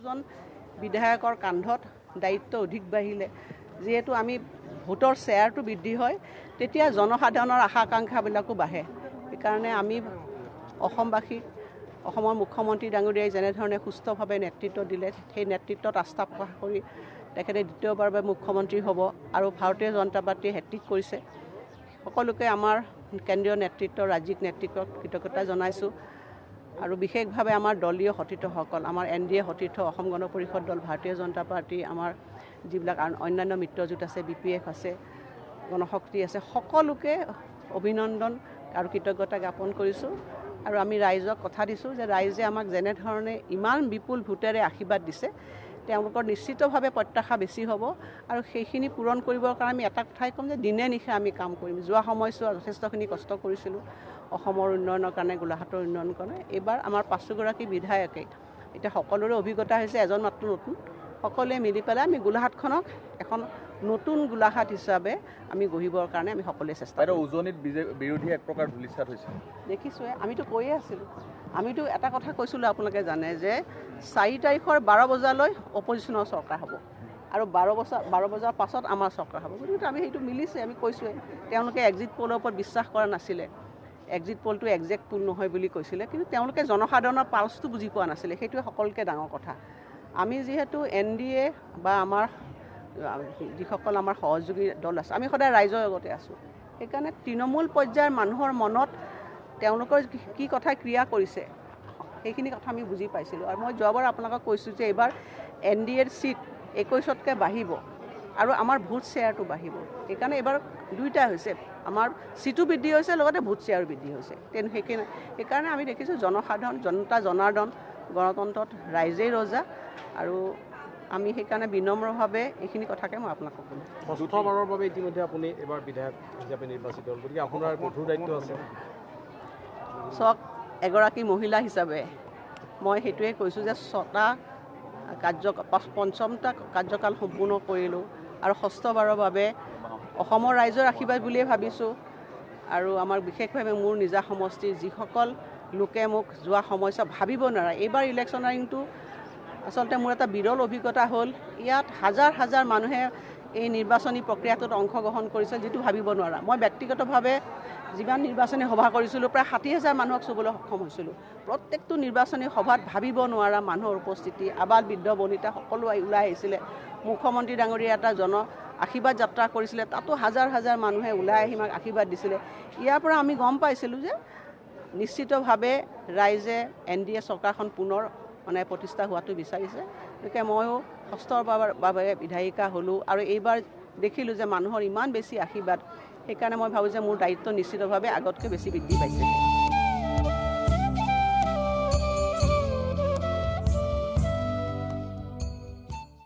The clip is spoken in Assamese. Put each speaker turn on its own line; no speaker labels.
জন বিধায়কৰ কান্ধত দায়িত্ব অধিক বাঢ়িলে যেহেতু আমি ভোটৰ শ্বেয়াৰটো বৃদ্ধি হয় তেতিয়া জনসাধাৰণৰ আশা আকাংক্ষাবিলাকো বাঢ়ে সেইকাৰণে আমি অসমবাসী অসমৰ মুখ্যমন্ত্ৰী ডাঙৰীয়াই যেনেধৰণে সুস্থভাৱে নেতৃত্ব দিলে সেই নেতৃত্বত আস্থা প্ৰকাশ কৰি তেখেতে দ্বিতীয়বাৰৰ বাবে মুখ্যমন্ত্ৰী হ'ব আৰু ভাৰতীয় জনতা পাৰ্টীয়ে হেট্ৰিক কৰিছে সকলোকে আমাৰ কেন্দ্ৰীয় নেতৃত্ব ৰাজ্যিক নেতৃত্বক কৃতজ্ঞতা জনাইছোঁ আৰু বিশেষভাৱে আমাৰ দলীয় সতীৰ্থসকল আমাৰ NDA সতীৰ্থ অসম গণ পৰিষদ দল ভাৰতীয় জনতা পাৰ্টি আমাৰ যিবিলাক অন্যান্য মিত্ৰজোঁট আছে BPF আছে গণশক্তি আছে সকলোকে অভিনন্দন আৰু কৃতজ্ঞতা জ্ঞাপন কৰিছোঁ আৰু আমি ৰাইজক কথা দিছোঁ যে ৰাইজে আমাক যেনেধৰণে ইমান বিপুল ভোটেৰে আশীৰ্বাদ দিছে তেওঁলোকৰ নিশ্চিতভাৱে প্ৰত্যাশা বেছি হ'ব আৰু সেইখিনি পূৰণ কৰিবৰ কাৰণে আমি এটা কথাই ক'ম যে দিনে নিশা আমি কাম কৰিম যোৱা সময়ছোৱা যথেষ্টখিনি কষ্ট কৰিছিলোঁ অসমৰ উন্নয়নৰ কাৰণে গোলাঘাটৰ উন্নয়নৰ কাৰণে এইবাৰ আমাৰ 5গৰাকী বিধায়কে এতিয়া সকলোৰে অভিজ্ঞতা হৈছে এজন মাত্ৰ নতুন সকলোৱে মিলি পেলাই আমি গোলাঘাটখনক এখন নতুন গোলাঘাট হিচাপে আমি গঢ়িবৰ কাৰণে আমি সকলোৱে চেষ্টা কৰিম
উজনিত বিৰোধী এক প্ৰকাৰ ধুলিচাত হৈছে
দেখিছোৱে আমিতো কৈয়ে আছিলোঁ আমিতো এটা কথা কৈছিলোঁ আপোনালোকে জানে যে 4 তাৰিখৰ 12 বজালৈ অপজিশ্যনৰ চৰকাৰ হ'ব আৰু 12 বজাৰ পাছত আমাৰ চৰকাৰ হ'ব গতিকে আমি সেইটো মিলিছে আমি কৈছোঁৱে তেওঁলোকে এক্সিট পলৰ ওপৰত বিশ্বাস কৰা নাছিলে এক্সিট পলটো একজেক্ট পোল নহয় বুলি কৈছিলে কিন্তু তেওঁলোকে জনসাধাৰণৰ পালছটো বুজি পোৱা নাছিলে সেইটোৱে সকলোকে ডাঙৰ কথা আমি যিহেতু NDA বা আমাৰ যিসকল আমাৰ সহযোগী দল আছে আমি সদায় ৰাইজৰ লগতে আছোঁ সেইকাৰণে তৃণমূল পৰ্যায়ৰ মানুহৰ মনত তেওঁলোকৰ কি কথা ক্ৰিয়া কৰিছে সেইখিনি কথা আমি বুজি পাইছিলোঁ আৰু মই যোৱাবাৰ আপোনালোকক কৈছোঁ যে এইবাৰ NDAৰ চিট 21তকৈ বাঢ়িব আৰু আমাৰ ভোট শ্বেয়াৰটো বাঢ়িব সেইকাৰণে এইবাৰ দুইটা হৈছে আমাৰ চিটো বৃদ্ধি হৈছে লগতে ভোট শ্বেয়াৰো বৃদ্ধি হৈছে সেইকাৰণে আমি দেখিছোঁ জনসাধাৰণ জনতা জনাৰ্দন গণতন্ত্ৰত ৰাইজেই ৰজা আৰু আমি সেইকাৰণে বিনম্ৰভাৱে এইখিনি কথাকে মই আপোনালোকক ক'ম
চতুৰ্থবাৰৰ বাবে ইতিমধ্যে আপুনি এবাৰ বিধায়ক হিচাপে নিৰ্বাচিত হ'ল গতিকে আপোনাৰ কঠোৰ দায়িত্ব আছে
চাওক এগৰাকী মহিলা হিচাপে মই সেইটোৱে কৈছোঁ যে 6টা পঞ্চমটা কাৰ্যকাল সম্পূৰ্ণ কৰিলোঁ আৰু ষষ্ঠবাৰৰ বাবে অসমৰ ৰাইজৰ আশীৰ্বাদ বুলিয়ে ভাবিছোঁ আৰু আমাৰ বিশেষভাৱে মোৰ নিজা সমষ্টিৰ যিসকল লোকে মোক যোৱা সময়ছোৱা ভাবিব নোৱাৰে এইবাৰ ইলেকশ্যনাৰিংটো আচলতে মোৰ এটা বিৰল অভিজ্ঞতা হ'ল ইয়াত হাজাৰ হাজাৰ মানুহে এই নিৰ্বাচনী প্ৰক্ৰিয়াটোত অংশগ্ৰহণ কৰিছে যিটো ভাবিব নোৱাৰা মই ব্যক্তিগতভাৱে যিমান নিৰ্বাচনী সভা কৰিছিলোঁ প্ৰায় 60,000 মানুহক চুবলৈ সক্ষম হৈছিলোঁ প্ৰত্যেকটো নিৰ্বাচনী সভাত ভাবিব নোৱাৰা মানুহৰ উপস্থিতি আবাল বৃদ্ধ বনিতা সকলো ওলাই আহিছিলে মুখ্যমন্ত্ৰী ডাঙৰীয়া এটা আশীৰ্বাদ যাত্ৰা কৰিছিলে তাতো হাজাৰ হাজাৰ মানুহে ওলাই আহি আমাক আশীৰ্বাদ দিছিলে ইয়াৰ পৰা আমি গম পাইছিলোঁ যে নিশ্চিতভাৱে ৰাইজে NDA চৰকাৰখন পুনৰ প্ৰতিষ্ঠা হোৱাটো বিচাৰিছে গতিকে ময়ো ষষ্ঠবাৰৰ বাবে বিধায়িকা হ'লোঁ আৰু এইবাৰ দেখিলোঁ যে মানুহৰ ইমান বেছি আশীৰ্বাদ সেইকাৰণে মই ভাবোঁ যে মোৰ দায়িত্ব নিশ্চিতভাৱে আগতকৈ বেছি বৃদ্ধি পাইছে